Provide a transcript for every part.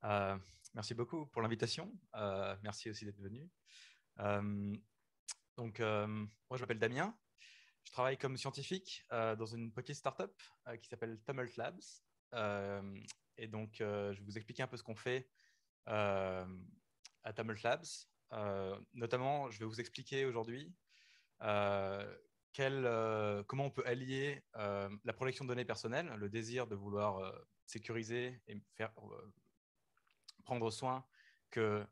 Euh, Merci beaucoup pour l'invitation. Merci aussi d'être venu. Euh, Moi, je m'appelle Damien. Je travaille comme scientifique dans une petite startup qui s'appelle Tumult Labs. Euh, je vais vous expliquer un peu ce qu'on fait euh, à Tumult Labs. Notamment, je vais vous expliquer aujourd'hui euh, comment on peut allier la protection de données personnelles, le désir de vouloir sécuriser et prendre soin que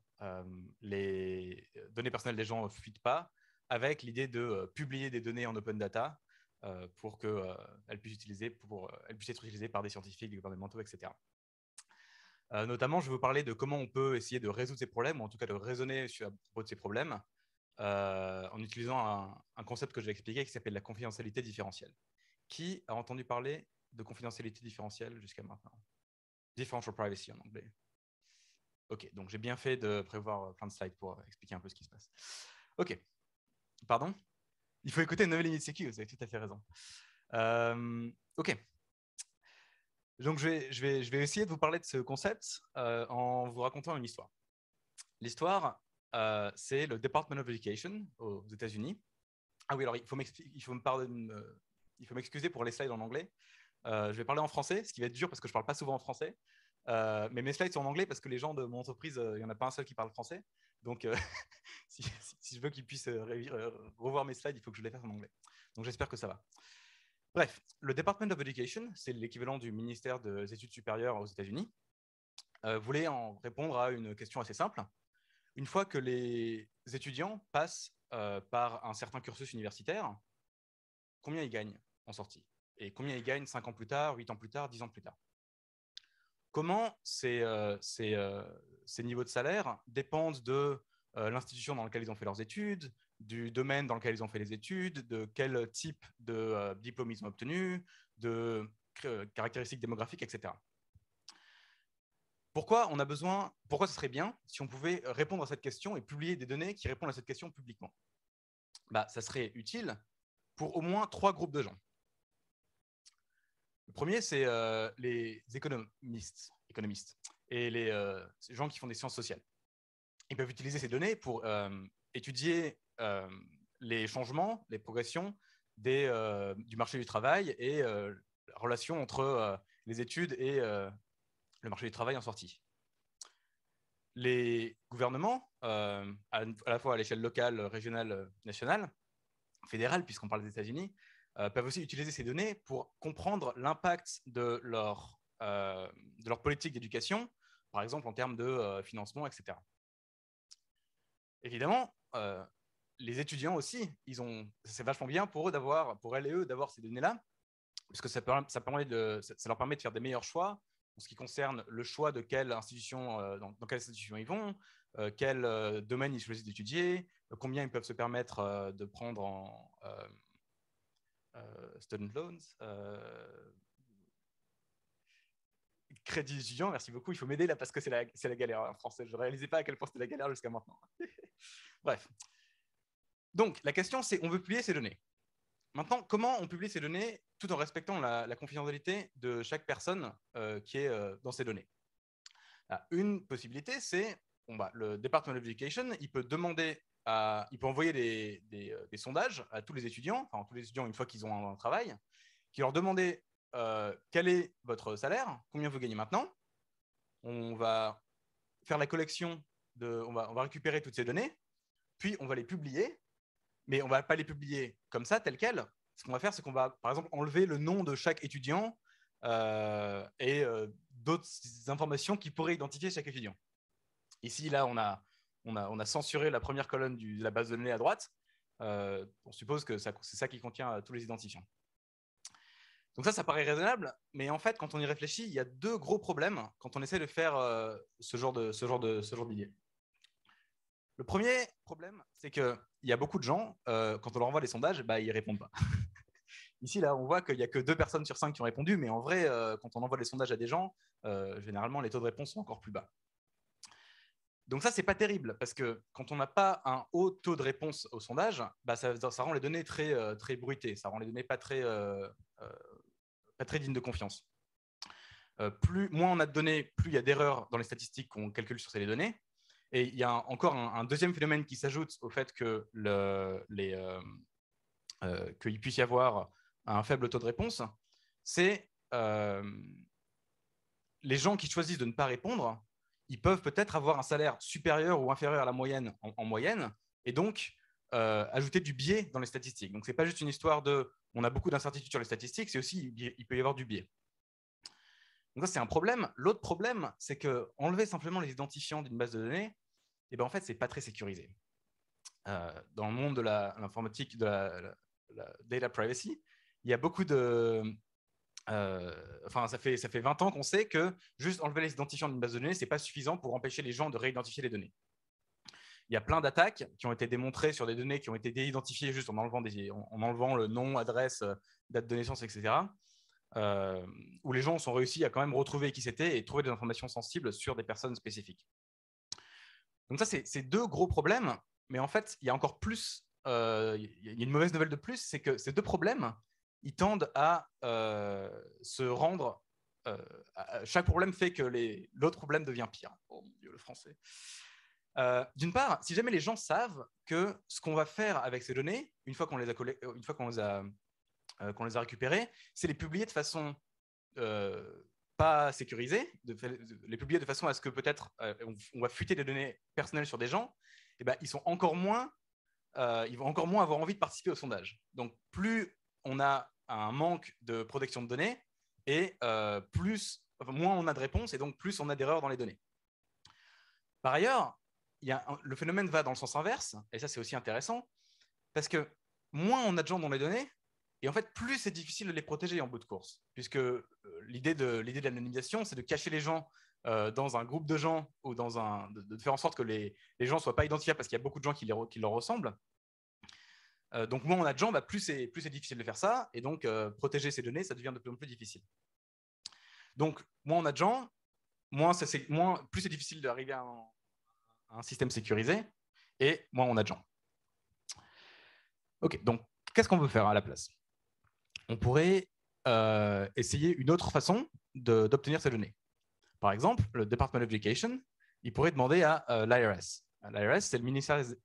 les données personnelles des gens ne fuitent pas, avec l'idée de publier des données en open data pour qu'elles puissent être utilisées par des scientifiques, des gouvernementaux, etc. Notamment, je vais vous parler de comment on peut essayer de résoudre ces problèmes, ou en tout cas de raisonner à propos de ces problèmes, en utilisant un concept que je vais expliquer qui s'appelle la confidentialité différentielle. Qui a entendu parler de confidentialité différentielle jusqu'à maintenant? Differential privacy en anglais. Ok, donc j'ai bien fait de prévoir plein de slides pour expliquer un peu ce qui se passe. Ok, pardon. Il faut écouter une nouvelle limite sécu, vous avez tout à fait raison. Ok, donc je vais essayer de vous parler de ce concept en vous racontant une histoire. L'histoire, c'est le Department of Education aux États-Unis. Ah oui, alors il faut m'excuser pour les slides en anglais. Je vais parler en français, ce qui va être dur parce que je ne parle pas souvent en français. Mais mes slides sont en anglais parce que les gens de mon entreprise, il n'y en a pas un seul qui parle français. Donc, si je veux qu'ils puissent revoir mes slides, il faut que je les fasse en anglais. Donc, j'espère que ça va. Bref, le Department of Education, c'est l'équivalent du ministère des études supérieures aux États-Unis, voulait en répondre à une question assez simple. Une fois que les étudiants passent par un certain cursus universitaire, combien ils gagnent en sortie? Et combien ils gagnent 5 ans plus tard, 8 ans plus tard, 10 ans plus tard? Comment ces niveaux de salaire dépendent de l'institution dans laquelle ils ont fait leurs études, du domaine dans lequel ils ont fait les études, de quel type de diplôme ils ont obtenu, de caractéristiques démographiques, etc. Pourquoi ce serait bien si on pouvait répondre à cette question et publier des données qui répondent à cette question publiquement? Ça serait utile pour au moins 3 groupes de gens. Le premier, c'est les économistes et les gens qui font des sciences sociales. Ils peuvent utiliser ces données pour étudier les changements, les progressions du marché du travail et la relation entre les études et le marché du travail en sortie. Les gouvernements, à la fois à l'échelle locale, régionale, nationale, fédérale, puisqu'on parle des États-Unis, peuvent aussi utiliser ces données pour comprendre l'impact de leur politique d'éducation, par exemple en termes de financement, etc. Évidemment, les étudiants aussi, c'est vachement bien pour elles et eux d'avoir ces données-là, puisque ça leur permet de faire des meilleurs choix en ce qui concerne le choix de quelle institution, dans quelle institution ils vont, quel domaine ils choisissent d'étudier, combien ils peuvent se permettre de prendre en student loans, crédit étudiant. Merci beaucoup, il faut m'aider là parce que c'est la galère en français. Je ne réalisais pas à quel point c'était la galère jusqu'à maintenant. Bref. Donc, la question, c'est on veut publier ces données. Maintenant, comment on publie ces données tout en respectant la confidentialité de chaque personne qui est dans ces données? Une possibilité, c'est le Department of Education, il peut envoyer des sondages à tous les étudiants, enfin tous les étudiants une fois qu'ils ont un travail, qui leur demander quel est votre salaire, combien vous gagnez maintenant. On va faire la collection, on va récupérer toutes ces données, puis on va les publier, mais on ne va pas les publier comme ça, telles quelles. Ce qu'on va faire, c'est qu'on va, par exemple, enlever le nom de chaque étudiant et d'autres informations qui pourraient identifier chaque étudiant. Ici, là, on a censuré la première colonne de la base de données à droite. On suppose que c'est ça qui contient tous les identifiants. Donc ça paraît raisonnable, mais en fait, quand on y réfléchit, il y a 2 gros problèmes quand on essaie de faire ce genre d'idée. Le premier problème, c'est qu'il y a beaucoup de gens, quand on leur envoie des sondages, ils ne répondent pas. Ici, là, on voit qu'il n'y a que 2 personnes sur 5 qui ont répondu, mais en vrai, quand on envoie des sondages à des gens, généralement, les taux de réponse sont encore plus bas. Donc ça, c'est pas terrible, parce que quand on n'a pas un haut taux de réponse au sondage, ça rend les données très bruitées, ça rend les données pas très dignes de confiance. moins on a de données, plus il y a d'erreurs dans les statistiques qu'on calcule sur ces données. Et il y a encore un deuxième phénomène qui s'ajoute au fait que qu'il puisse y avoir un faible taux de réponse, c'est les gens qui choisissent de ne pas répondre, ils peuvent peut-être avoir un salaire supérieur ou inférieur à la moyenne en moyenne, et donc ajouter du biais dans les statistiques. Donc, ce n'est pas juste une histoire de « on a beaucoup d'incertitudes sur les statistiques », c'est aussi il peut y avoir du biais. Donc ça, c'est un problème. L'autre problème, c'est qu'enlever simplement les identifiants d'une base de données, eh ben, en fait, ce n'est pas très sécurisé. Dans le monde de l'informatique, de la data privacy, il y a beaucoup de... ça fait 20 ans qu'on sait que juste enlever les identifiants d'une base de données, ce n'est pas suffisant pour empêcher les gens de réidentifier les données. Il y a plein d'attaques qui ont été démontrées sur des données qui ont été déidentifiées juste en enlevant le nom, adresse, date de naissance, etc. Où les gens ont réussi à quand même retrouver qui c'était et trouver des informations sensibles sur des personnes spécifiques. Donc ça, c'est deux gros problèmes, mais en fait, il y a encore plus, il y a une mauvaise nouvelle de plus, c'est que ces deux problèmes, ils tendent à se rendre... chaque problème fait que l'autre problème devient pire. Oh mon Dieu, le français. D'une part, si jamais les gens savent que ce qu'on va faire avec ces données, une fois qu'on les a récupérées, c'est les publier de façon pas sécurisée, les publier de façon à ce que peut-être on va fuiter des données personnelles sur des gens, et ben, ils vont encore moins avoir envie de participer au sondage. Donc, plus on a un manque de protection de données, et moins on a de réponses, et donc plus on a d'erreurs dans les données. Par ailleurs, le phénomène va dans le sens inverse, et ça c'est aussi intéressant, parce que moins on a de gens dans les données, et en fait plus c'est difficile de les protéger en bout de course, puisque l'idée de l'anonymisation, c'est de cacher les gens dans un groupe de gens, ou de faire en sorte que les gens ne soient pas identifiables parce qu'il y a beaucoup de gens qui leur ressemblent. Donc moins on a de gens, plus c'est difficile de faire ça, et donc protéger ces données, ça devient de plus en plus difficile. Donc moins on a de gens, plus c'est difficile d'arriver à un système sécurisé, et moins on a de gens. Ok, donc qu'est-ce qu'on veut faire à la place? On pourrait essayer une autre façon d'obtenir ces données. Par exemple, le Department of Education, il pourrait demander à l'IRS. L'IRS, c'est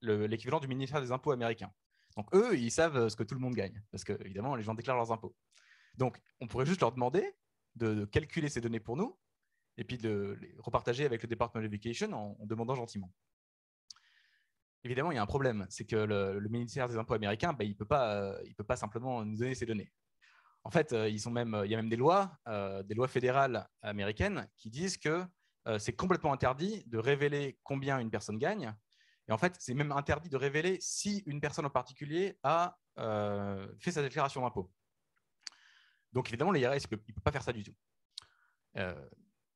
l'équivalent du ministère des Impôts américain. Donc eux, ils savent ce que tout le monde gagne, parce que évidemment, les gens déclarent leurs impôts. Donc on pourrait juste leur demander de calculer ces données pour nous, et puis de les repartager avec le Department of Education en demandant gentiment. Évidemment, il y a un problème, c'est que le ministère des Impôts américain, il ne peut pas simplement nous donner ces données. En fait, il y a même des lois fédérales américaines qui disent que c'est complètement interdit de révéler combien une personne gagne. Et en fait, c'est même interdit de révéler si une personne en particulier a fait sa déclaration d'impôt. Donc évidemment, l'IRS, il ne peut pas faire ça du tout.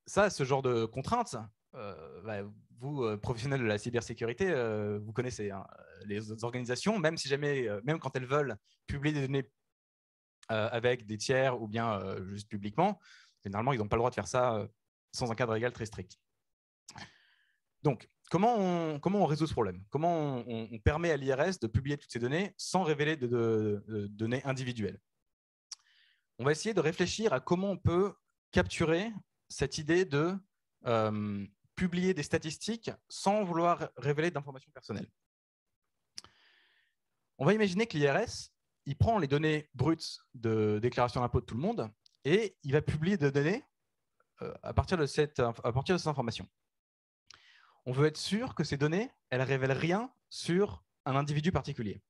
Ce genre de contraintes, vous, professionnels de la cybersécurité, vous connaissez les organisations, même quand elles veulent publier des données avec des tiers ou bien juste publiquement, généralement, ils n'ont pas le droit de faire ça sans un cadre légal très strict. Donc, comment on résout ce problème? Comment on permet à l'IRS de publier toutes ces données sans révéler de données individuelles? On va essayer de réfléchir à comment on peut capturer cette idée de publier des statistiques sans vouloir révéler d'informations personnelles. On va imaginer que l'IRS, il prend les données brutes de déclaration d'impôt de tout le monde et il va publier des données à partir de cette information. On veut être sûr que ces données, elles ne révèlent rien sur un individu particulier.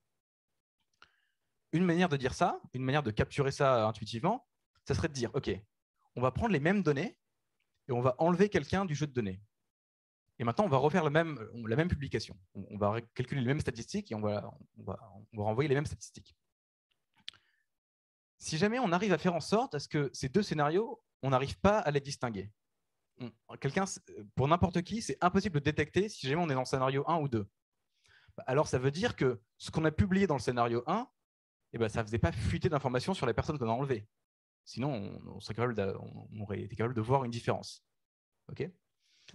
Une manière de dire ça, une manière de capturer ça intuitivement, ça serait de dire, OK, on va prendre les mêmes données et on va enlever quelqu'un du jeu de données. Et maintenant, on va refaire la même publication. On va calculer les mêmes statistiques et on va renvoyer les mêmes statistiques. Si jamais on arrive à faire en sorte à ce que ces deux scénarios, on n'arrive pas à les distinguer. Pour n'importe qui, c'est impossible de détecter si jamais on est dans le scénario 1 ou 2. Alors, ça veut dire que ce qu'on a publié dans le scénario 1, ça ne faisait pas fuiter d'informations sur les personnes qu'on a enlevées. Sinon, on aurait été capable de voir une différence. Okay.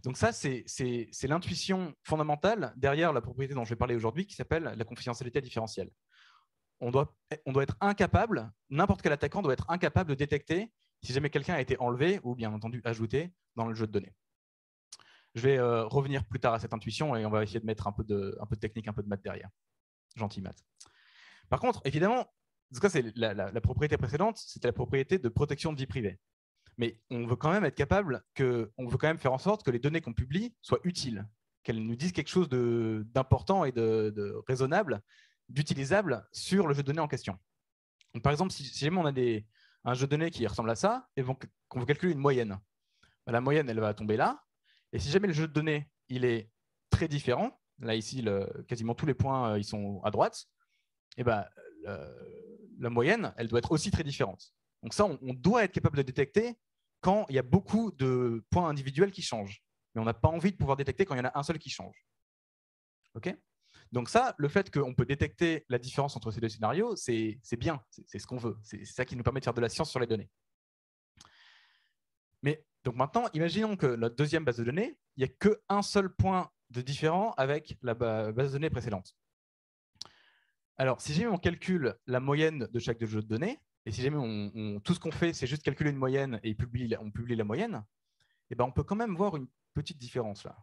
Donc ça, c'est l'intuition fondamentale derrière la propriété dont je vais parler aujourd'hui, qui s'appelle la confidentialité différentielle. On doit être incapable, n'importe quel attaquant doit être incapable de détecter si jamais quelqu'un a été enlevé ou bien entendu ajouté dans le jeu de données. Je vais revenir plus tard à cette intuition et on va essayer de mettre un peu de technique, un peu de maths derrière. Gentil maths. Par contre, évidemment, ça c'est la propriété précédente, c'était la propriété de protection de vie privée. Mais on veut quand même être capable on veut quand même faire en sorte que les données qu'on publie soient utiles, qu'elles nous disent quelque chose d'important et de raisonnable, d'utilisable sur le jeu de données en question. Donc, par exemple, si jamais on a un jeu de données qui ressemble à ça et qu'on veut calculer une moyenne, la moyenne, elle va tomber là. Et si jamais le jeu de données il est très différent, là ici, quasiment tous les points ils sont à droite, et ben, la moyenne, elle doit être aussi très différente. Donc ça, on doit être capable de détecter quand il y a beaucoup de points individuels qui changent. Mais on n'a pas envie de pouvoir détecter quand il y en a un seul qui change. OK ? Donc ça, le fait qu'on peut détecter la différence entre ces deux scénarios, c'est bien, c'est ce qu'on veut. C'est ça qui nous permet de faire de la science sur les données. Mais donc maintenant, imaginons que notre deuxième base de données, il n'y a qu'un seul point de différent avec la base de données précédente. Alors, si jamais on calcule la moyenne de chaque jeu de données, et si jamais tout ce qu'on fait, c'est juste calculer une moyenne et on publie la moyenne, eh ben, on peut quand même voir une petite différence là.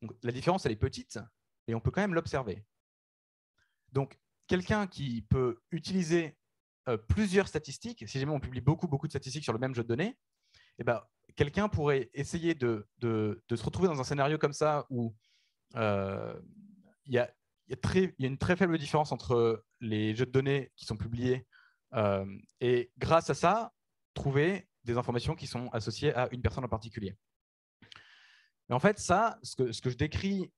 Donc, la différence, elle est petite, et on peut quand même l'observer. Donc, quelqu'un qui peut utiliser plusieurs statistiques, si jamais on publie beaucoup de statistiques sur le même jeu de données, eh ben, quelqu'un pourrait essayer de se retrouver dans un scénario comme ça où il y a une très faible différence entre les jeux de données qui sont publiés et grâce à ça, trouver des informations qui sont associées à une personne en particulier. Mais en fait, ça, ce que je décris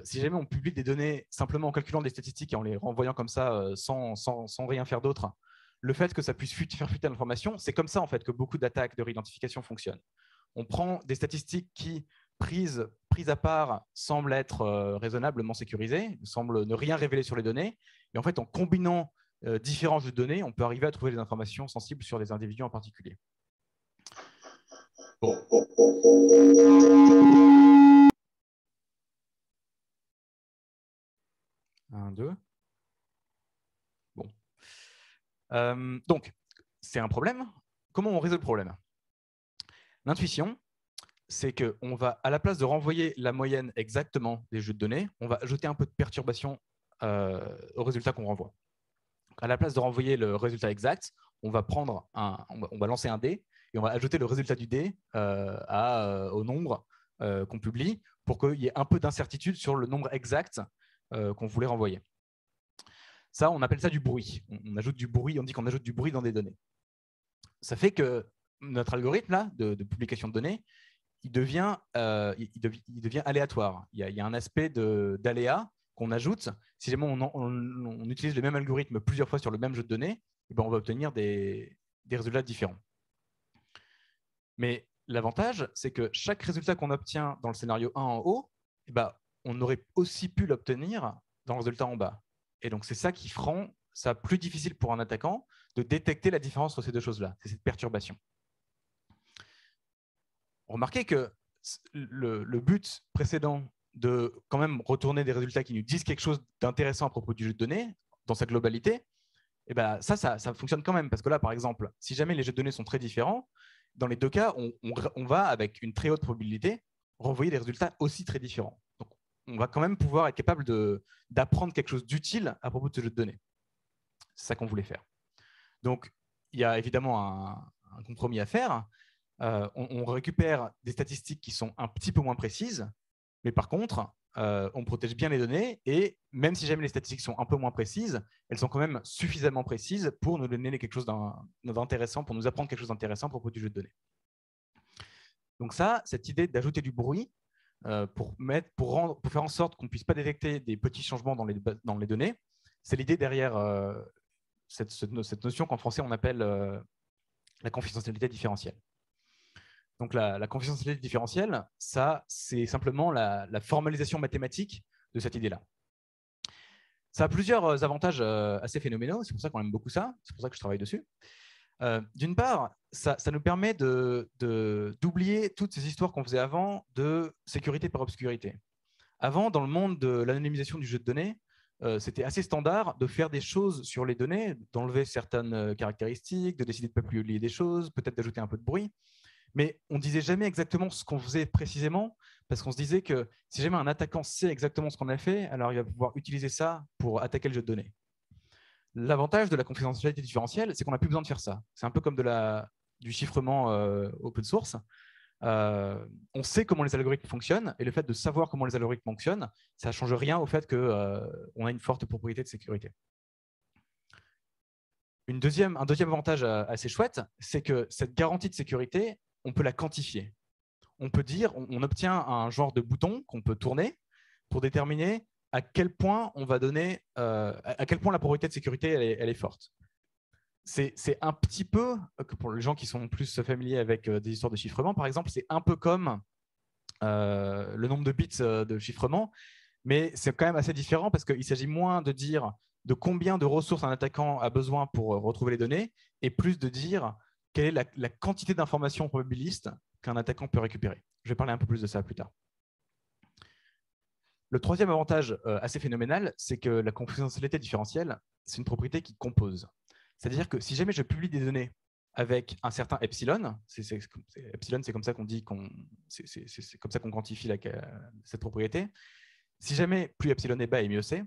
si jamais on publie des données simplement en calculant des statistiques et en les renvoyant comme ça sans rien faire d'autre, le fait que ça puisse faire fuiter l'information, c'est comme ça en fait que beaucoup d'attaques de réidentification fonctionnent. On prend des statistiques qui, prises à part, semblent être raisonnablement sécurisées, semblent ne rien révéler sur les données, et en fait, en combinant différents jeux de données, on peut arriver à trouver des informations sensibles sur des individus en particulier. Bon. 1, 2. Bon. Donc, c'est un problème. Comment on résout le problème? L'intuition, c'est qu'on va, à la place de renvoyer la moyenne exactement des jeux de données, on va ajouter un peu de perturbation au résultat qu'on renvoie. À la place de renvoyer le résultat exact, on va lancer un dé et on va ajouter le résultat du dé au nombre qu'on publie pour qu'il y ait un peu d'incertitude sur le nombre exact qu'on voulait renvoyer. Ça, on appelle ça du bruit. On ajoute du bruit, on dit qu'on ajoute du bruit dans des données. Ça fait que notre algorithme là, de publication de données, il devient aléatoire. Il y a un aspect d'aléa qu'on ajoute. Si jamais on utilise le même algorithme plusieurs fois sur le même jeu de données, eh ben on va obtenir des résultats différents. Mais l'avantage, c'est que chaque résultat qu'on obtient dans le scénario 1 en haut, eh ben, on aurait aussi pu l'obtenir dans le résultat en bas. Et donc, c'est ça qui rend ça plus difficile pour un attaquant de détecter la différence entre ces deux choses-là. C'est cette perturbation. Remarquez que le but précédent de quand même retourner des résultats qui nous disent quelque chose d'intéressant à propos du jeu de données, dans sa globalité, eh ben ça fonctionne quand même. Parce que là, par exemple, si jamais les jeux de données sont très différents, dans les deux cas, on va, avec une très haute probabilité, renvoyer des résultats aussi très différents. Donc, on va quand même pouvoir être capable d'apprendre quelque chose d'utile à propos de ce jeu de données. C'est ça qu'on voulait faire. Donc, il y a évidemment un compromis à faire. On récupère des statistiques qui sont un petit peu moins précises, mais par contre, on protège bien les données et même si jamais les statistiques sont un peu moins précises, elles sont quand même suffisamment précises pour nous donner quelque chose d'intéressant, pour nous apprendre quelque chose d'intéressant à propos du jeu de données. Donc ça, cette idée d'ajouter du bruit pour faire en sorte qu'on ne puisse pas détecter des petits changements dans les données, c'est l'idée derrière cette notion qu'en français on appelle la confidentialité différentielle. Donc la confidentialité différentielle, ça, c'est simplement la formalisation mathématique de cette idée-là. Ça a plusieurs avantages assez phénoménaux, c'est pour ça qu'on aime beaucoup ça, c'est pour ça que je travaille dessus. D'une part, ça nous permet d'oublier toutes ces histoires qu'on faisait avant de sécurité par obscurité. Avant, dans le monde de l'anonymisation du jeu de données, c'était assez standard de faire des choses sur les données, d'enlever certaines caractéristiques, de décider de ne pas publier des choses, peut-être d'ajouter un peu de bruit. Mais on ne disait jamais exactement ce qu'on faisait précisément, parce qu'on se disait que si jamais un attaquant sait exactement ce qu'on a fait, alors il va pouvoir utiliser ça pour attaquer le jeu de données. L'avantage de la confidentialité différentielle, c'est qu'on n'a plus besoin de faire ça. C'est un peu comme du chiffrement open source. On sait comment les algorithmes fonctionnent, et le fait de savoir comment les algorithmes fonctionnent, ça ne change rien au fait qu'on a une forte propriété de sécurité. Un deuxième avantage assez chouette, c'est que cette garantie de sécurité, on peut la quantifier. On peut dire, on obtient un genre de bouton qu'on peut tourner pour déterminer à quel point on va donner, à quel point la probabilité de sécurité elle est forte. C'est un petit peu, pour les gens qui sont plus familiers avec des histoires de chiffrement, par exemple, c'est un peu comme le nombre de bits de chiffrement, mais c'est quand même assez différent parce qu'il s'agit moins de dire de combien de ressources un attaquant a besoin pour retrouver les données, et plus de dire quelle est la quantité d'informations probabilistes qu'un attaquant peut récupérer. Je vais parler un peu plus de ça plus tard. Le troisième avantage assez phénoménal, c'est que la confidentialité différentielle, c'est une propriété qui compose. C'est-à-dire que si jamais je publie des données avec un certain epsilon, epsilon, c'est comme ça qu'on dit, c'est comme ça qu'on quantifie cette propriété. Si jamais plus epsilon est bas et mieux c'est.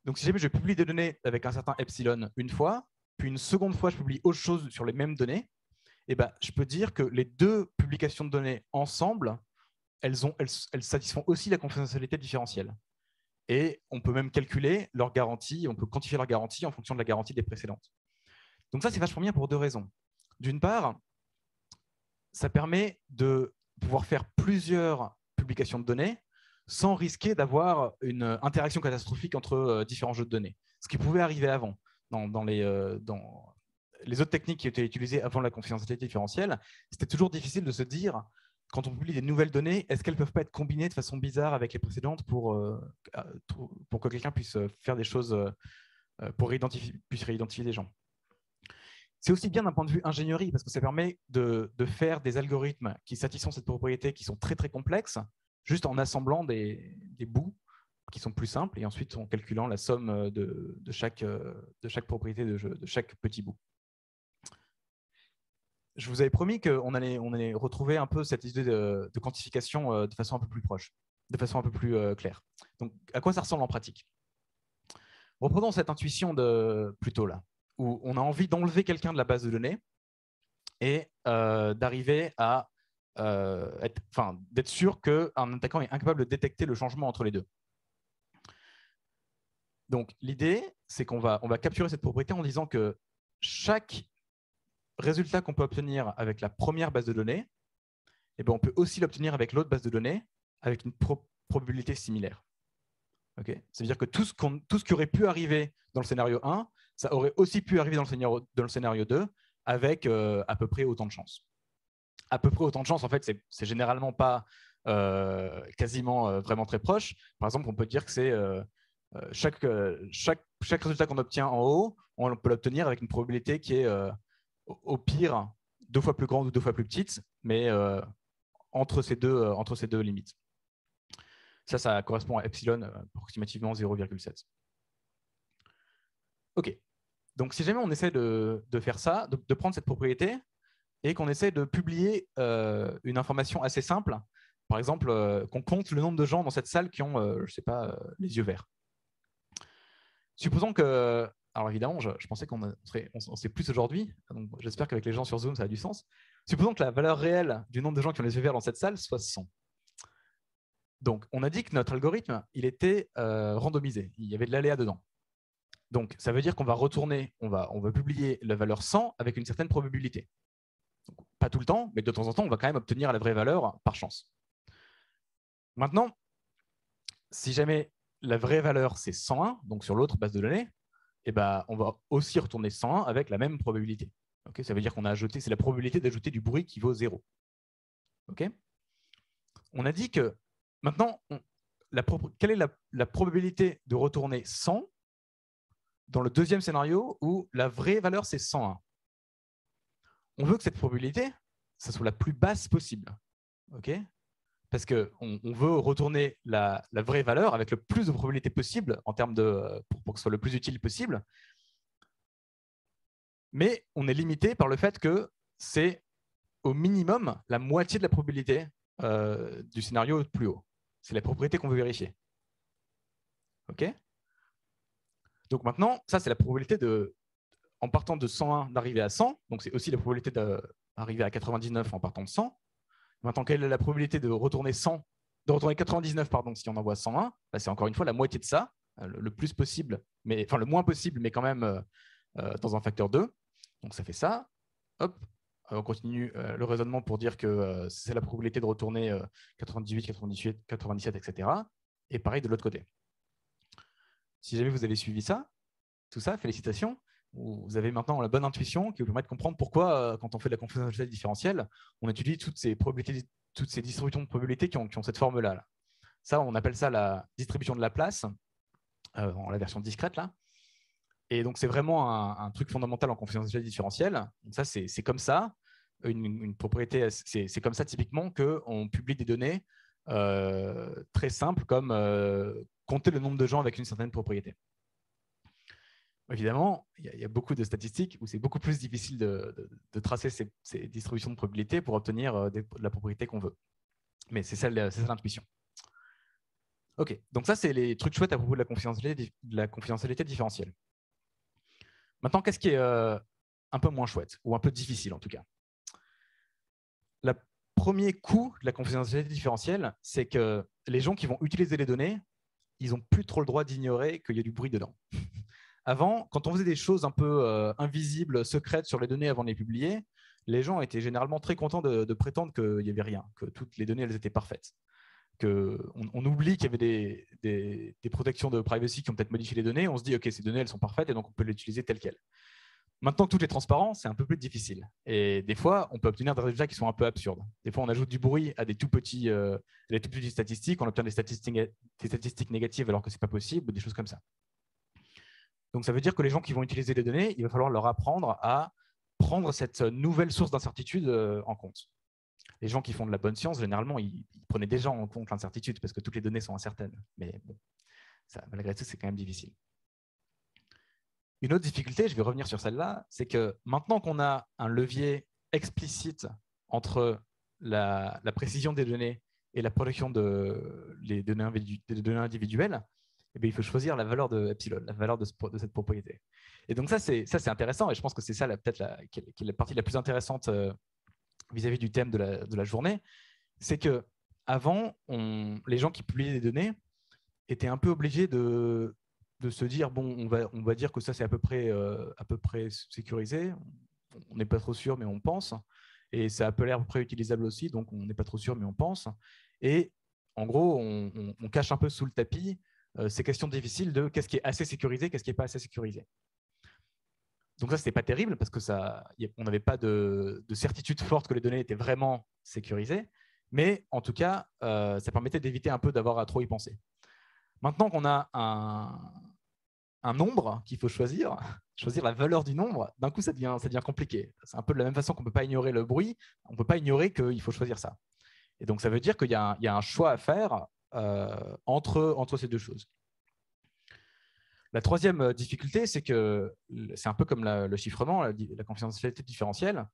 Donc si jamais je publie des données avec un certain epsilon une fois, puis une seconde fois je publie autre chose sur les mêmes données, eh ben, je peux dire que les deux publications de données ensemble, elles satisfont aussi la confidentialité différentielle. Et on peut même calculer leur garantie, on peut quantifier leur garantie en fonction de la garantie des précédentes. Donc ça, c'est vachement bien pour deux raisons. D'une part, ça permet de pouvoir faire plusieurs publications de données sans risquer d'avoir une interaction catastrophique entre différents jeux de données. Ce qui pouvait arriver avant. Dans les autres techniques qui étaient utilisées avant la confidentialité différentielle, c'était toujours difficile de se dire, quand on publie des nouvelles données, est-ce qu'elles ne peuvent pas être combinées de façon bizarre avec les précédentes pour que quelqu'un puisse faire des choses, puisse réidentifier des gens. C'est aussi bien d'un point de vue ingénierie, parce que ça permet de faire des algorithmes qui satisfont cette propriété, qui sont très très complexes, juste en assemblant des bouts qui sont plus simples, et ensuite en calculant la somme de chaque propriété de chaque petit bout. Je vous avais promis qu'on allait retrouver un peu cette idée de quantification de façon un peu plus proche, de façon un peu plus claire. Donc, à quoi ça ressemble en pratique? Reprenons cette intuition plutôt là, où on a envie d'enlever quelqu'un de la base de données et d'arriver à d'être sûr qu'un attaquant est incapable de détecter le changement entre les deux. Donc, l'idée, c'est qu'on va capturer cette propriété en disant que chaque résultat qu'on peut obtenir avec la première base de données, eh ben, on peut aussi l'obtenir avec l'autre base de données avec une probabilité similaire. Okay. C'est-à-dire que tout ce qui aurait pu arriver dans le scénario 1, ça aurait aussi pu arriver dans le scénario 2 avec à peu près autant de chances. À peu près autant de chances, en fait, c'est généralement pas quasiment vraiment très proche. Par exemple, on peut dire que c'est chaque résultat qu'on obtient en haut, on peut l'obtenir avec une probabilité qui est au pire 2 fois plus grande ou 2 fois plus petite, mais entre ces deux limites. Ça correspond à epsilon approximativement 0,7. OK. Donc, si jamais on essaie de faire ça, de prendre cette propriété et qu'on essaie de publier une information assez simple, par exemple, qu'on compte le nombre de gens dans cette salle qui ont, je ne sais pas, les yeux verts. Supposons que, alors évidemment, je pensais qu'on sait plus aujourd'hui, donc j'espère qu'avec les gens sur Zoom, ça a du sens. Supposons que la valeur réelle du nombre de gens qui ont les yeux verts dans cette salle soit 100. Donc, on a dit que notre algorithme, il était randomisé. Il y avait de l'aléa dedans. Donc, ça veut dire qu'on va retourner, on va publier la valeur 100 avec une certaine probabilité. Donc, pas tout le temps, mais de temps en temps, on va quand même obtenir la vraie valeur par chance. Maintenant, si jamais la vraie valeur, c'est 101, donc sur l'autre base de données, eh ben, on va aussi retourner 101 avec la même probabilité. Okay, ça veut dire qu'on a ajouté, c'est la probabilité d'ajouter du bruit qui vaut 0. Okay, on a dit que maintenant, quelle est la probabilité de retourner 100 dans le deuxième scénario où la vraie valeur, c'est 101. On veut que cette probabilité, ça soit la plus basse possible. Okay, parce qu'on veut retourner la vraie valeur avec le plus de probabilité possible en termes pour que ce soit le plus utile possible. Mais on est limité par le fait que c'est au minimum la moitié de la probabilité du scénario le plus haut. C'est la propriété qu'on veut vérifier. OK ? Donc maintenant, ça, c'est la probabilité en partant de 101 d'arriver à 100. Donc c'est aussi la probabilité d'arriver à 99 en partant de 100. Maintenant, quelle est la probabilité de retourner 99 si on envoie 101 ? C'est encore une fois la moitié de ça, le plus possible, le moins possible, mais quand même dans un facteur 2. Donc ça fait ça. Hop, on continue le raisonnement pour dire que c'est la probabilité de retourner 98, 98, 97, etc. Et pareil de l'autre côté. Si jamais vous avez suivi ça, tout ça, félicitations. Vous avez maintenant la bonne intuition qui vous permet de comprendre pourquoi, quand on fait de la confidentialité différentielle, on étudie toutes ces probabilités, toutes ces distributions de probabilités qui ont cette forme-là. Ça, on appelle ça la distribution de Laplace, en la version discrète, là. Et donc, c'est vraiment un truc fondamental en confidentialité différentielle. Donc ça, c'est comme ça. Une propriété, c'est comme ça typiquement qu'on publie des données très simples comme compter le nombre de gens avec une certaine propriété. Évidemment, il y a beaucoup de statistiques où c'est beaucoup plus difficile de tracer ces distributions de probabilité pour obtenir de la propriété qu'on veut. Mais c'est ça l'intuition. OK, donc ça, c'est les trucs chouettes à propos de la confidentialité différentielle. Maintenant, qu'est-ce qui est un peu moins chouette, ou un peu difficile en tout cas ? Le premier coût de la confidentialité différentielle, c'est que les gens qui vont utiliser les données, ils n'ont plus trop le droit d'ignorer qu'il y a du bruit dedans. Avant, quand on faisait des choses un peu invisibles, secrètes sur les données avant de les publier, les gens étaient généralement très contents de prétendre qu'il n'y avait rien, que toutes les données elles étaient parfaites. On oublie qu'il y avait des protections de privacy qui ont peut-être modifié les données, on se dit ok, ces données elles sont parfaites et donc on peut les utiliser telles quelles. Maintenant que tout est transparent, c'est un peu plus difficile. Et des fois, on peut obtenir des résultats qui sont un peu absurdes. Des fois, on ajoute du bruit à des tout petites statistiques, on obtient des statistiques négatives alors que ce n'est pas possible, des choses comme ça. Donc, ça veut dire que les gens qui vont utiliser les données, il va falloir leur apprendre à prendre cette nouvelle source d'incertitude en compte. Les gens qui font de la bonne science, généralement, ils prenaient déjà en compte l'incertitude parce que toutes les données sont incertaines. Mais bon, ça, malgré tout, c'est quand même difficile. Une autre difficulté, je vais revenir sur celle-là, c'est que maintenant qu'on a un levier explicite entre la précision des données et la protection des données individuelles, eh bien, il faut choisir la valeur de epsilon, la valeur de cette propriété. Et donc ça, c'est intéressant, et je pense que c'est ça peut-être qui est la partie la plus intéressante vis-à-vis du thème de la journée, c'est qu'avant, les gens qui publiaient des données étaient un peu obligés de se dire, bon, on va dire que ça, c'est à peu près sécurisé, on n'est pas trop sûr, mais on pense, et ça a l'air à peu près utilisable aussi, donc on n'est pas trop sûr, mais on pense. Et en gros, on cache un peu sous le tapis ces questions difficiles de qu'est-ce qui est assez sécurisé, qu'est-ce qui n'est pas assez sécurisé. Donc ça, ce n'était pas terrible parce qu'on n'avait pas de certitude forte que les données étaient vraiment sécurisées, mais en tout cas, ça permettait d'éviter un peu d'avoir à trop y penser. Maintenant qu'on a un nombre qu'il faut choisir la valeur du nombre, d'un coup, ça devient compliqué. C'est un peu de la même façon qu'on ne peut pas ignorer le bruit, on ne peut pas ignorer qu'il faut choisir ça. Et donc, ça veut dire qu'il y a un choix à faire entre ces deux choses. La troisième difficulté, c'est que c'est un peu comme le chiffrement, la confidentialité différentielle.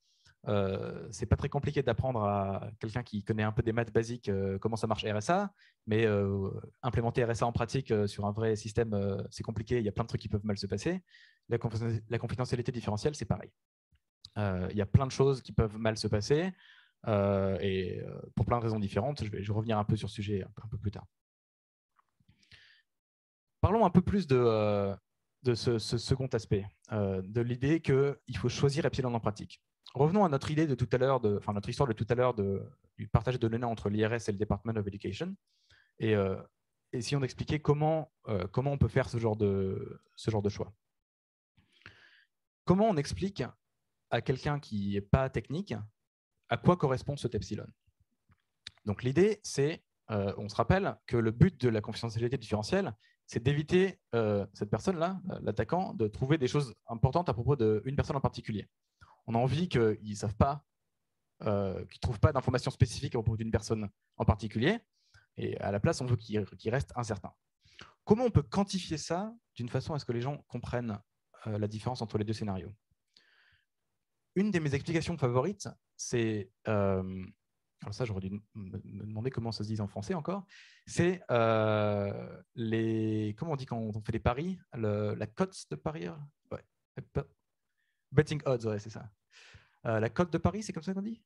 C'est pas très compliqué d'apprendre à quelqu'un qui connaît un peu des maths basiques comment ça marche RSA, mais implémenter RSA en pratique sur un vrai système, c'est compliqué, il y a plein de trucs qui peuvent mal se passer. La confidentialité différentielle, c'est pareil. Il y a plein de choses qui peuvent mal se passer, et pour plein de raisons différentes. Je vais revenir un peu sur ce sujet un peu plus tard. Parlons un peu plus de ce second aspect, de l'idée qu'il faut choisir epsilon en pratique. Revenons à notre idée de tout à l'heure, notre histoire de tout à l'heure du partage de données entre l'IRS et le Department of Education, et essayons d'expliquer comment on peut faire ce genre de choix. Comment on explique à quelqu'un qui n'est pas technique à quoi correspond cet epsilon? Donc l'idée, c'est, on se rappelle que le but de la confidentialité différentielle, c'est d'éviter cette personne-là, l'attaquant, de trouver des choses importantes à propos d'une personne en particulier. On a envie qu'ils ne savent pas qui ne trouve pas d'informations spécifiques à propos d'une personne en particulier. Et à la place, on veut qu'il reste incertain. Comment on peut quantifier ça d'une façon à ce que les gens comprennent la différence entre les deux scénarios? Une de mes explications favorites, c'est... alors ça, j'aurais dû me demander comment ça se dit en français encore. C'est les... Comment on dit quand on fait des paris? La cote de parieur? Ouais. Betting odds, ouais, c'est ça. La cote de paris, c'est comme ça qu'on dit?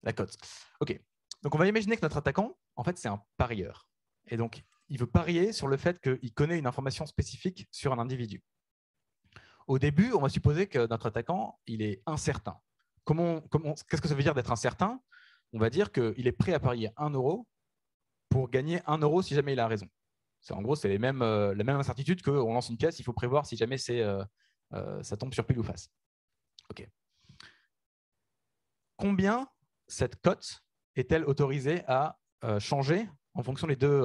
La cote. OK. Donc, on va imaginer que notre attaquant, en fait, c'est un parieur. Et donc, il veut parier sur le fait qu'il connaît une information spécifique sur un individu. Au début, on va supposer que notre attaquant, il est incertain. Qu'est-ce que ça veut dire d'être incertain? On va dire qu'il est prêt à parier 1 euro pour gagner 1 euro si jamais il a raison. En gros, c'est la même incertitude qu'on lance une pièce, il faut prévoir si jamais ça tombe sur pile ou face. OK. Combien cette cote est-elle autorisée à changer en fonction des deux,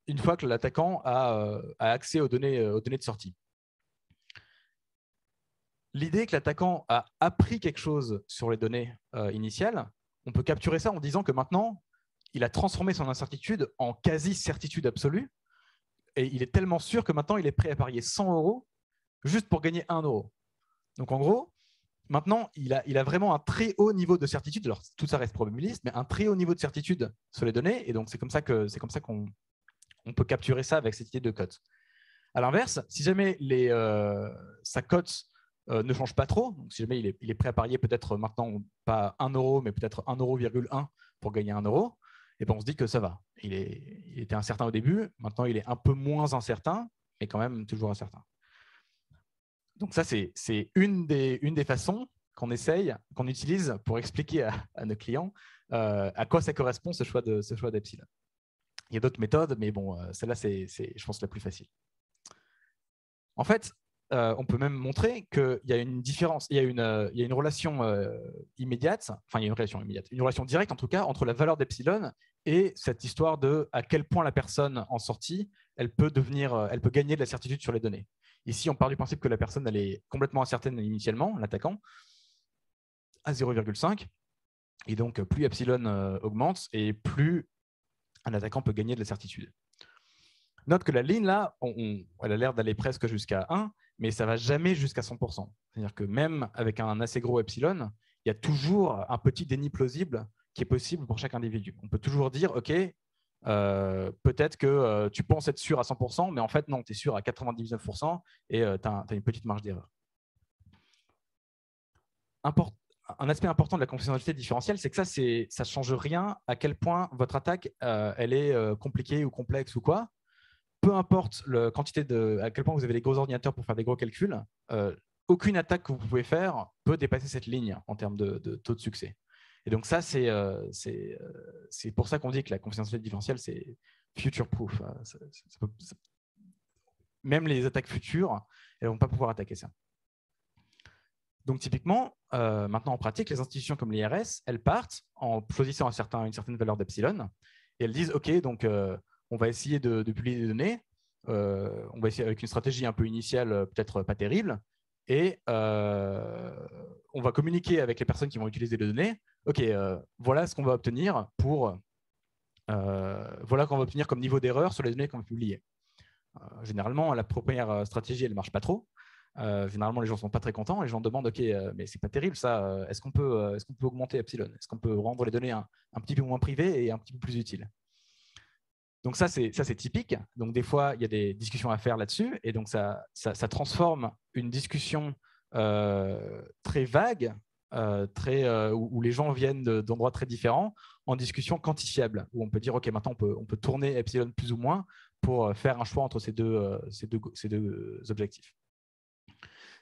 une fois que l'attaquant a accès aux données de sortie? L'idée que l'attaquant a appris quelque chose sur les données initiales, on peut capturer ça en disant que maintenant, il a transformé son incertitude en quasi-certitude absolue, et il est tellement sûr que maintenant, il est prêt à parier 100 euros juste pour gagner 1 euro. Donc en gros, maintenant, il a vraiment un très haut niveau de certitude. Alors, tout ça reste probabiliste, mais un très haut niveau de certitude sur les données. Et donc, c'est comme ça qu'on peut capturer ça avec cette idée de cote. À l'inverse, si jamais sa cote ne change pas trop, donc si jamais il est prêt à parier peut-être maintenant pas 1 euro, mais peut-être 1,1 € pour gagner 1 euro, et ben on se dit que ça va. Il était incertain au début, maintenant il est un peu moins incertain, mais quand même toujours incertain. Donc ça, c'est une des façons qu'on utilise pour expliquer à nos clients à quoi ça correspond ce choix d'epsilon. Il y a d'autres méthodes, mais bon, celle-là, c'est, je pense, la plus facile. En fait, on peut même montrer qu'il y a une différence, il y a une relation immédiate, enfin, il y a une relation immédiate, une relation directe en tout cas, entre la valeur d'epsilon et cette histoire de à quel point la personne en sortie, elle peut gagner de la certitude sur les données. Ici, on part du principe que la personne elle est complètement incertaine initialement, l'attaquant, à 0,5. Et donc, plus epsilon augmente et plus un attaquant peut gagner de la certitude. Note que la ligne là, elle a l'air d'aller presque jusqu'à 1, mais ça ne va jamais jusqu'à 100%. C'est-à-dire que même avec un assez gros epsilon, il y a toujours un petit déni plausible qui est possible pour chaque individu. On peut toujours dire, OK, peut-être que tu penses être sûr à 100%, mais en fait, non, tu es sûr à 99% et tu as une petite marge d'erreur. Un aspect important de la confidentialité différentielle, c'est que ça ne change rien à quel point votre attaque elle est compliquée ou complexe ou quoi. Peu importe la quantité à quel point vous avez des gros ordinateurs pour faire des gros calculs, aucune attaque que vous pouvez faire peut dépasser cette ligne en termes de taux de succès. Et donc ça, c'est pour ça qu'on dit que la confidentialité différentielle, c'est future-proof. Même les attaques futures, elles ne vont pas pouvoir attaquer ça. Donc typiquement, maintenant en pratique, les institutions comme l'IRS, elles partent en choisissant une certaine valeur d'epsilon, et elles disent, OK, donc on va essayer de publier des données, on va essayer avec une stratégie un peu initiale, peut-être pas terrible, et on va communiquer avec les personnes qui vont utiliser les données. OK, voilà ce qu'on va obtenir voilà qu'on va obtenir comme niveau d'erreur sur les données qu'on va publier. Généralement, la première stratégie, elle ne marche pas trop. Généralement, les gens ne sont pas très contents. Les gens demandent, OK, mais c'est pas terrible ça. Est-ce qu'on peut augmenter epsilon? Est-ce qu'on peut rendre les données un petit peu moins privées et un petit peu plus utiles? Donc ça, c'est typique. Donc des fois, il y a des discussions à faire là-dessus. Et donc ça transforme une discussion très vague, où les gens viennent d'endroits très différents, en discussion quantifiable, où on peut dire, OK, maintenant, on peut tourner epsilon plus ou moins pour faire un choix entre ces deux objectifs.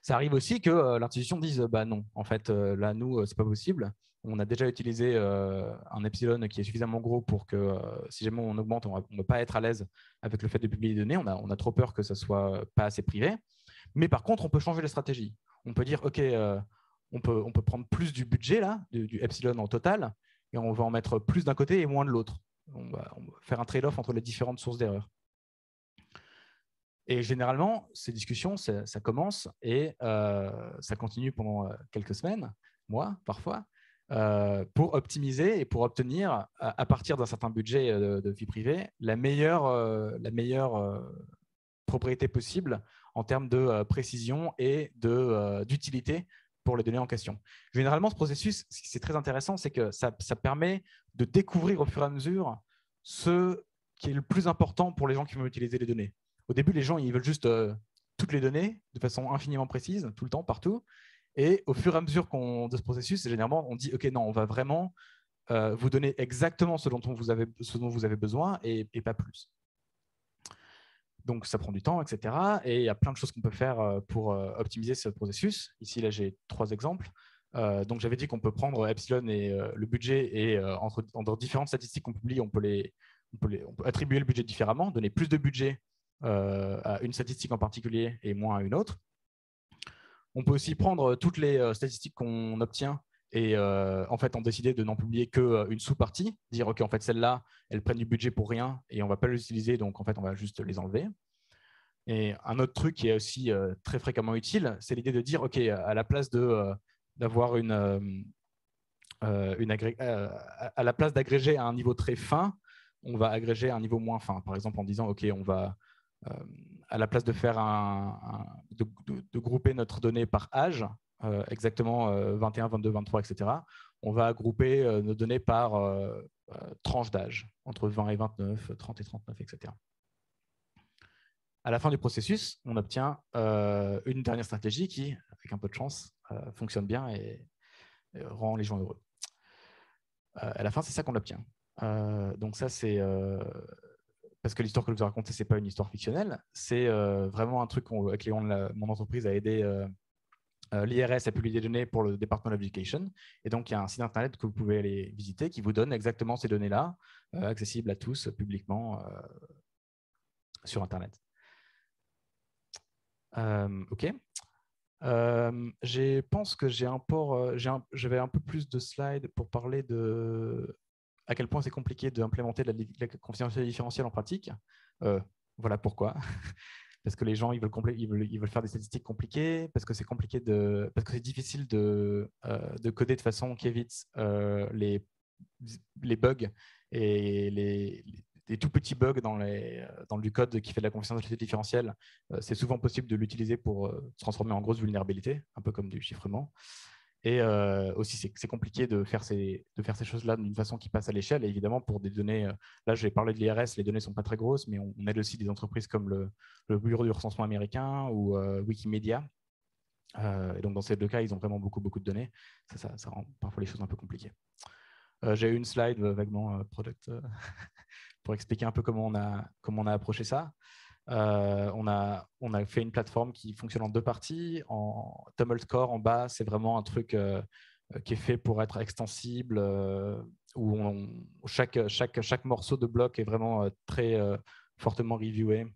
Ça arrive aussi que l'institution dise bah non, en fait, là, nous, c'est pas possible. On a déjà utilisé un epsilon qui est suffisamment gros pour que si jamais on augmente, on ne va pas être à l'aise avec le fait de publier des données. On a trop peur que ça soit pas assez privé. Mais par contre, on peut changer la stratégie. On peut dire, OK, on peut prendre plus du budget, là, du epsilon en total, et on va en mettre plus d'un côté et moins de l'autre. On va faire un trade-off entre les différentes sources d'erreur. Et généralement, ces discussions, ça commence et ça continue pendant quelques semaines, mois parfois. pour optimiser et pour obtenir, à partir d'un certain budget de vie privée, la meilleure propriété possible en termes de précision et d'utilité pour les données en question. Généralement, ce processus, ce qui est très intéressant, c'est que ça permet de découvrir au fur et à mesure ce qui est le plus important pour les gens qui vont utiliser les données. Au début, les gens ils veulent juste toutes les données de façon infiniment précise, tout le temps, partout. Et au fur et à mesure de ce processus, généralement, on dit « Ok, non, on va vraiment vous donner exactement ce dont vous avez besoin et pas plus ». Donc, ça prend du temps, etc. Et il y a plein de choses qu'on peut faire pour optimiser ce processus. Ici, là, j'ai 3 exemples. Donc, j'avais dit qu'on peut prendre epsilon et le budget et entre différentes statistiques qu'on publie, on peut attribuer le budget différemment, donner plus de budget à une statistique en particulier et moins à une autre. On peut aussi prendre toutes les statistiques qu'on obtient et en fait, en décider de n'en publier qu'une sous-partie, dire « Ok, en fait, celles-là, elles prennent du budget pour rien et on ne va pas les utiliser, donc en fait, on va juste les enlever ». Et un autre truc qui est aussi très fréquemment utile, c'est l'idée de dire « Ok, à la place d'avoir à la place d'agréger à un niveau très fin, on va agréger à un niveau moins fin ». Par exemple, en disant « Ok, on va… à la place de faire de grouper notre donnée par âge, exactement 21, 22, 23, etc., on va grouper nos données par tranche d'âge, entre 20 et 29, 30 et 39, etc. À la fin du processus, on obtient une dernière stratégie qui, avec un peu de chance, fonctionne bien et rend les gens heureux. À la fin, c'est ça qu'on obtient. Donc ça, c'est… parce que l'histoire que je vous ai racontée, ce n'est pas une histoire fictionnelle, c'est vraiment un truc avec lequel mon entreprise a aidé l'IRS à publier des données pour le Department of Education. Et donc, il y a un site internet que vous pouvez aller visiter qui vous donne exactement ces données-là, accessibles à tous publiquement sur Internet. OK. Je pense que j'avais un peu plus de slides pour parler de à quel point c'est compliqué d'implémenter la confidentialité différentielle en pratique. Voilà pourquoi. Parce que les gens ils veulent faire des statistiques compliquées, parce que c'est compliqué parce que c'est difficile de coder de façon qui évite les bugs et les tout petits bugs dans du code qui fait de la confidentialité différentielle. C'est souvent possible de l'utiliser pour se transformer en grosse vulnérabilité, un peu comme du chiffrement. Et aussi, c'est compliqué de faire ces choses-là d'une façon qui passe à l'échelle. Et évidemment, pour des données, là, j'ai parlé de l'IRS, les données ne sont pas très grosses, mais on aide aussi des entreprises comme le Bureau du recensement américain ou Wikimedia. Et donc, dans ces 2 cas, ils ont vraiment beaucoup de données. Ça rend parfois les choses un peu compliquées. J'ai eu une slide vaguement product pour expliquer un peu comment on a approché ça. On a fait une plateforme qui fonctionne en 2 parties. En Tumult Core, en bas, c'est vraiment un truc qui est fait pour être extensible, où chaque morceau de bloc est vraiment très fortement reviewé.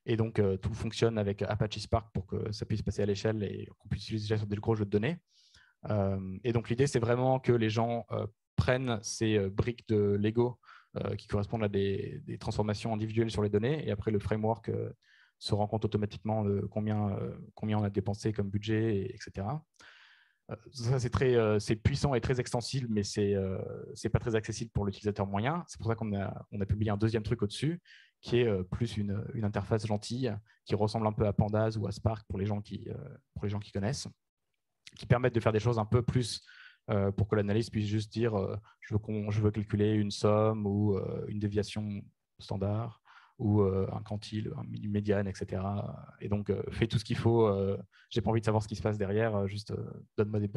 Et donc, tout fonctionne avec Apache Spark pour que ça puisse passer à l'échelle et qu'on puisse utiliser sur des gros jeux de données. Et donc, l'idée, c'est vraiment que les gens prennent ces briques de Lego qui correspondent à des transformations individuelles sur les données. Et après, le framework se rend compte automatiquement de combien on a dépensé comme budget, etc. Ça, c'est puissant et très extensible, mais c'est pas très accessible pour l'utilisateur moyen. C'est pour ça qu'on a publié un 2e truc au-dessus, qui est plus une interface gentille, qui ressemble un peu à Pandas ou à Spark pour les gens qui connaissent, qui permettent de faire des choses un peu plus pour que l'analyste puisse juste dire je veux calculer une somme ou une déviation standard ou un quantile, une médiane, etc. Et donc, fais tout ce qu'il faut. J'ai pas envie de savoir ce qui se passe derrière, juste donne-moi des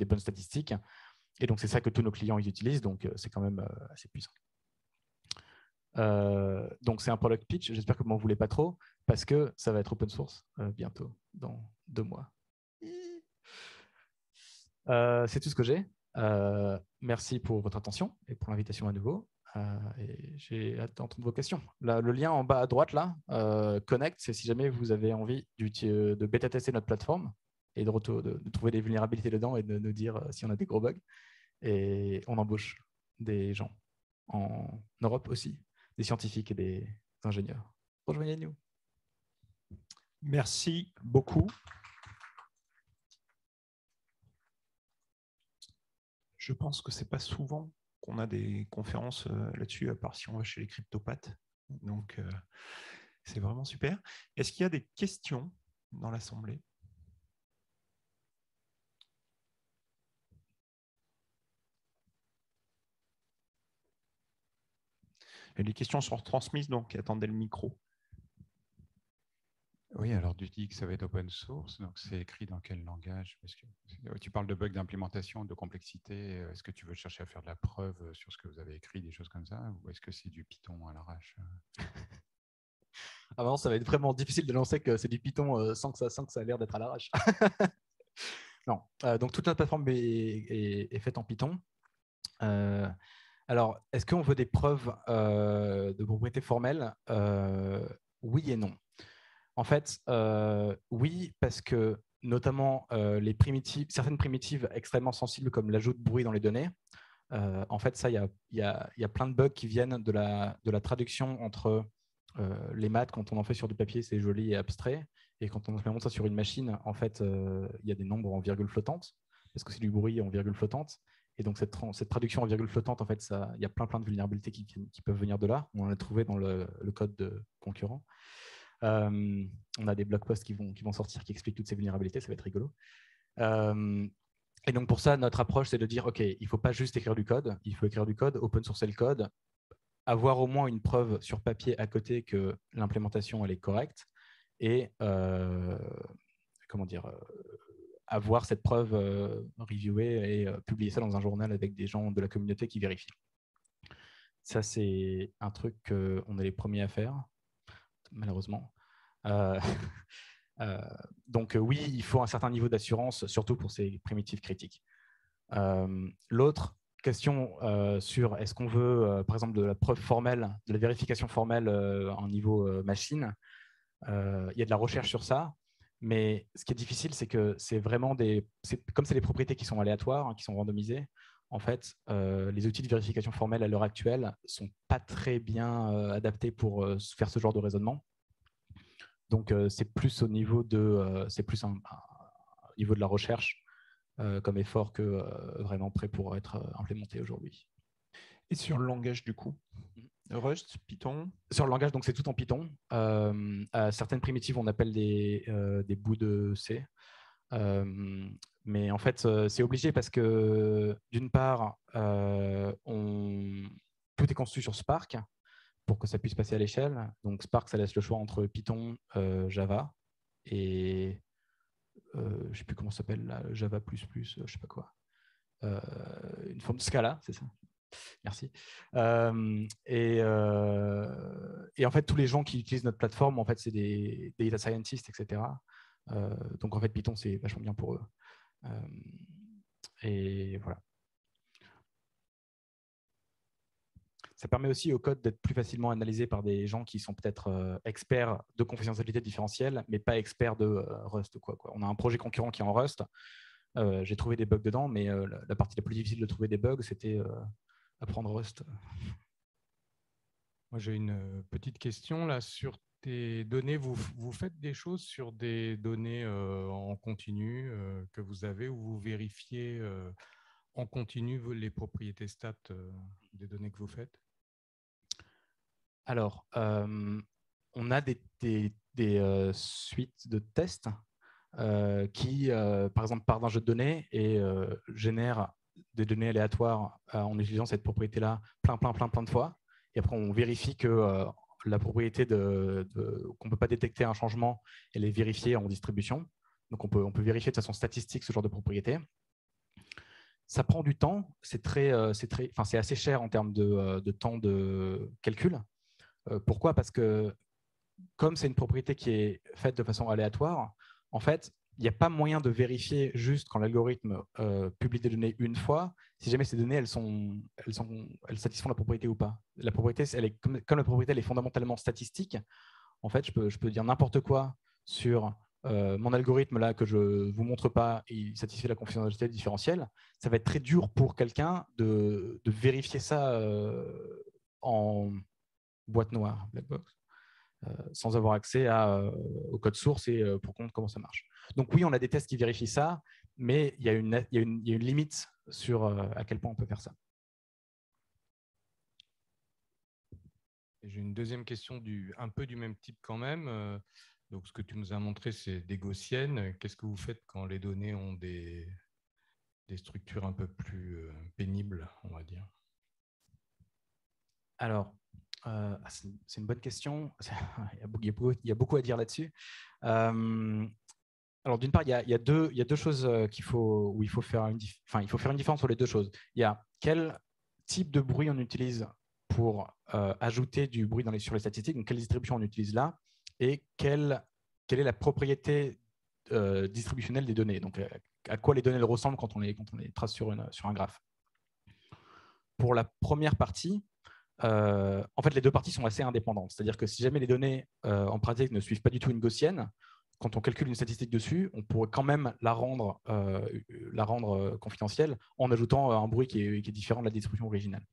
bonnes statistiques. Et donc, c'est ça que tous nos clients ils utilisent, donc c'est quand même assez puissant. Donc, c'est un product pitch. J'espère que vous m'en voulez pas trop, parce que ça va être open source bientôt, dans 2 mois. C'est tout ce que j'ai. Merci pour votre attention et pour l'invitation à nouveau. Et j'ai hâte d'entendre vos questions. Là, le lien en bas à droite, là, Connect, c'est si jamais vous avez envie de bêta-tester notre plateforme et de trouver des vulnérabilités dedans et de nous dire si on a des gros bugs. Et on embauche des gens en Europe aussi, des scientifiques et des ingénieurs. Rejoignez-nous. Merci beaucoup. Je pense que c'est pas souvent qu'on a des conférences là-dessus, à part si on va chez les cryptopathes. Donc, c'est vraiment super. Est-ce qu'il y a des questions dans l'Assemblée? Et les questions sont retransmises, donc attendez le micro. Oui, alors tu dis que ça va être open source, donc c'est écrit dans quel langage? Parce que tu parles de bugs d'implémentation, de complexité. Est-ce que tu veux chercher à faire de la preuve sur ce que vous avez écrit, des choses comme ça, ou est-ce que c'est du Python à l'arrache? Ah non, ça va être vraiment difficile de lancer que c'est du Python sans que ça a l'air d'être à l'arrache. Non, donc toute notre plateforme est faite en Python. Alors, est-ce qu'on veut des preuves de propriété formelle? Oui et non. En fait, oui, parce que notamment certaines primitives extrêmement sensibles comme l'ajout de bruit dans les données, en fait, ça, il y a plein de bugs qui viennent de la traduction entre les maths. Quand on en fait sur du papier, c'est joli et abstrait. Et quand on implémente ça sur une machine, en fait, il y a des nombres en virgule flottante, parce que c'est du bruit en virgule flottante. Et donc, cette traduction en virgule flottante, en fait, il y a plein de vulnérabilités qui peuvent venir de là. On en a trouvé dans le code de concurrent. On a des blog posts qui vont sortir qui expliquent toutes ces vulnérabilités. Ça va être rigolo. Et donc, pour ça, notre approche, c'est de dire, OK, il ne faut pas juste écrire du code, il faut écrire du code, open sourcer le code, avoir au moins une preuve sur papier à côté que l'implémentation, elle est correcte, et avoir cette preuve reviewée et publier ça dans un journal avec des gens de la communauté qui vérifient. Ça, c'est un truc qu'on est les premiers à faire, malheureusement. Donc oui, il faut un certain niveau d'assurance, surtout pour ces primitives critiques. L'autre question sur est-ce qu'on veut, par exemple, de la preuve formelle, de la vérification formelle en niveau machine, il y a de la recherche sur ça, mais ce qui est difficile, c'est que c'est vraiment comme c'est des propriétés qui sont aléatoires, hein, qui sont randomisées, en fait, les outils de vérification formelle à l'heure actuelle ne sont pas très bien adaptés pour faire ce genre de raisonnement. Donc, c'est plus au niveau c'est plus un niveau de la recherche comme effort que vraiment prêt pour être implémenté aujourd'hui. Et sur le langage, du coup, Rust, Python? Sur le langage, donc c'est tout en Python. Certaines primitives, on appelle des bouts de C. Mais en fait, c'est obligé parce que, d'une part, tout est construit sur Spark pour que ça puisse passer à l'échelle. Donc Spark, ça laisse le choix entre Python, Java et je ne sais plus comment ça s'appelle, Java++, je ne sais pas quoi. Une forme de Scala, c'est ça. Merci. Et en fait, tous les gens qui utilisent notre plateforme, en fait, c'est des data scientists, etc. Donc en fait, Python, c'est vachement bien pour eux. Et voilà. Ça permet aussi au code d'être plus facilement analysé par des gens qui sont peut-être experts de confidentialité différentielle, mais pas experts de Rust. Quoi. On a un projet concurrent qui est en Rust. J'ai trouvé des bugs dedans, mais la partie la plus difficile de trouver des bugs, c'était apprendre Rust. Moi, j'ai une petite question là sur tes données. Vous faites des choses sur des données en continu que vous avez, où vous vérifiez en continu les propriétés stats des données que vous faites? Alors, on a des suites de tests qui, par exemple, partent d'un jeu de données et génèrent des données aléatoires en utilisant cette propriété-là plein de fois. Et après, on vérifie que la propriété qu'on ne peut pas détecter un changement, elle est vérifiée en distribution. Donc, on peut vérifier de façon statistique ce genre de propriété. Ça prend du temps, c'est assez cher en termes de temps de calcul. Pourquoi? Parce que comme c'est une propriété qui est faite de façon aléatoire, en fait, il n'y a pas moyen de vérifier juste quand l'algorithme publie des données une fois, si jamais ces données elles satisfont la propriété ou pas. La propriété, comme la propriété elle est fondamentalement statistique, en fait, je peux dire n'importe quoi sur mon algorithme là que je ne vous montre pas, il satisfait la confidentialité différentielle. Ça va être très dur pour quelqu'un de vérifier ça en boîte noire, black box. Sans avoir accès au code source et pour comprendre comment ça marche. Donc oui, on a des tests qui vérifient ça, mais il y a une limite sur à quel point on peut faire ça. J'ai une deuxième question un peu du même type quand même. Donc, ce que tu nous as montré, c'est des gaussiennes. Qu'est-ce que vous faites quand les données ont des structures un peu plus pénibles, on va dire? Alors, c'est une bonne question. Il y a beaucoup à dire là-dessus. Alors, d'une part, il y a deux choses où il faut faire une différence entre les deux choses. Il y a quel type de bruit on utilise pour ajouter du bruit sur les statistiques, donc quelle distribution on utilise là, et quelle est la propriété distributionnelle des données, donc à quoi les données ressemblent quand on les trace sur un graphe. Pour la première partie, en fait, les deux parties sont assez indépendantes. C'est-à-dire que si jamais les données en pratique ne suivent pas du tout une gaussienne, quand on calcule une statistique dessus, on pourrait quand même la rendre confidentielle en ajoutant un bruit qui est différent de la distribution originale.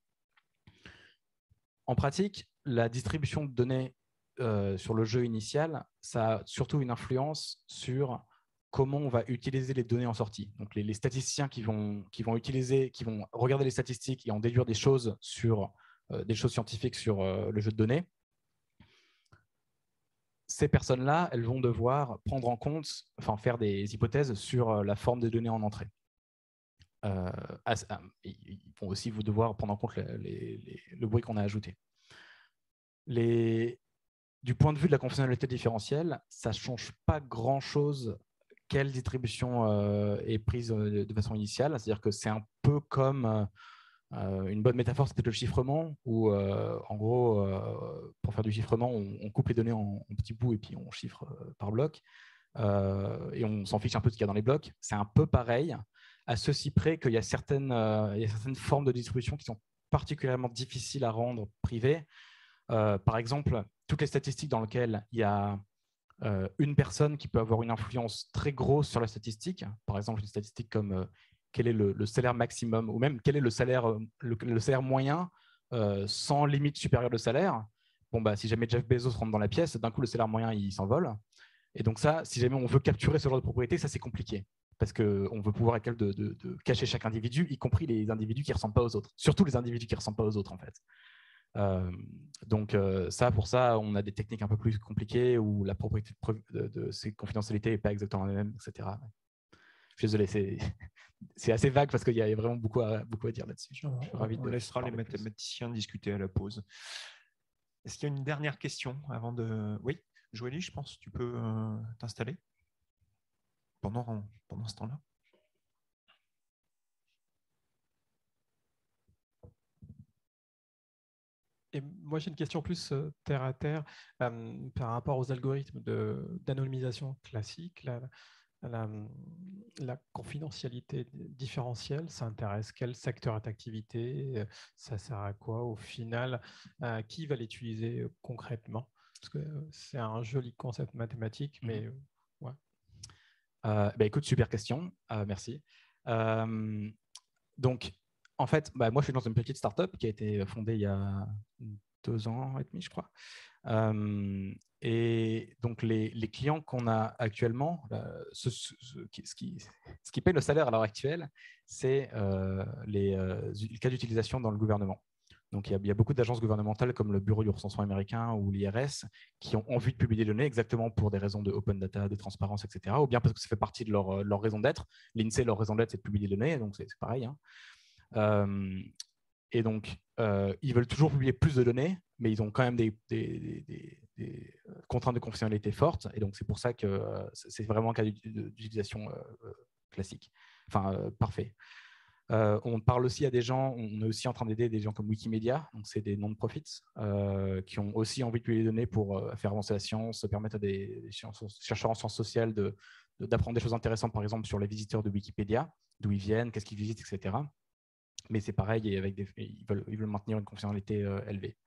En pratique, la distribution de données sur le jeu initial, ça a surtout une influence sur comment on va utiliser les données en sortie. Donc les statisticiens qui vont regarder les statistiques et en déduire des choses scientifiques sur le jeu de données, ces personnes-là, elles vont devoir prendre en compte, faire des hypothèses sur la forme des données en entrée. Ils vont aussi devoir prendre en compte le bruit qu'on a ajouté. Du point de vue de la confidentialité différentielle, ça ne change pas grand-chose quelle distribution est prise de façon initiale. C'est-à-dire que c'est un peu comme une bonne métaphore, c'est peut-être le chiffrement, où en gros, pour faire du chiffrement, on coupe les données en petits bouts et puis on chiffre par bloc. Et on s'en fiche un peu de ce qu'il y a dans les blocs. C'est un peu pareil, à ceci près qu'il y a certaines formes de distribution qui sont particulièrement difficiles à rendre privées. Par exemple, toutes les statistiques dans lesquelles il y a une personne qui peut avoir une influence très grosse sur la statistique, par exemple une statistique comme quel est le salaire maximum, ou même quel est le salaire moyen sans limite supérieure de salaire. Bon, si jamais Jeff Bezos rentre dans la pièce, d'un coup le salaire moyen il s'envole. Et donc ça, si jamais on veut capturer ce genre de propriété, ça c'est compliqué. Parce qu'on veut pouvoir être capable de cacher chaque individu, y compris les individus qui ne ressemblent pas aux autres. Surtout les individus qui ne ressemblent pas aux autres, en fait. Donc pour ça, on a des techniques un peu plus compliquées où la propriété de ces confidentialités n'est pas exactement la même, etc. Je suis désolé, c'est assez vague parce qu'il y a vraiment beaucoup à dire là-dessus. On laissera les mathématiciens discuter à la pause. Est-ce qu'il y a une dernière question avant de… Oui, Joëlie, je pense que tu peux t'installer pendant ce temps-là. Et moi, j'ai une question plus terre à terre par rapport aux algorithmes d'anonymisation classiques. La confidentialité différentielle, ça intéresse quel secteur d'activité? Ça sert à quoi au final? Qui va l'utiliser concrètement? Parce que c'est un joli concept mathématique, mais ouais. Écoute, super question. Merci. Donc, en fait, moi, je suis dans une petite startup qui a été fondée il y a 2 ans et demi, je crois. Et donc, les clients qu'on a actuellement, ce qui paye le salaire à l'heure actuelle, c'est les cas d'utilisation dans le gouvernement. Donc, il y a beaucoup d'agences gouvernementales comme le Bureau du recensement américain ou l'IRS qui ont envie de publier des données exactement pour des raisons de open data, de transparence, etc. Ou bien parce que ça fait partie de leur raison d'être. L'INSEE, leur raison d'être, c'est de publier des données, donc c'est pareil. Et donc, ils veulent toujours publier plus de données, mais ils ont quand même des contraintes de confidentialité fortes. Et donc, c'est pour ça que c'est vraiment un cas d'utilisation classique, parfait. On parle aussi à des gens, on est aussi en train d'aider des gens comme Wikimedia, donc c'est des non-profits qui ont aussi envie de publier des données pour faire avancer la science, permettre à des chercheurs en sciences sociales d'apprendre des choses intéressantes, par exemple sur les visiteurs de Wikipédia, d'où ils viennent, qu'est-ce qu'ils visitent, etc. Mais c'est pareil, ils veulent maintenir une confidentialité élevée.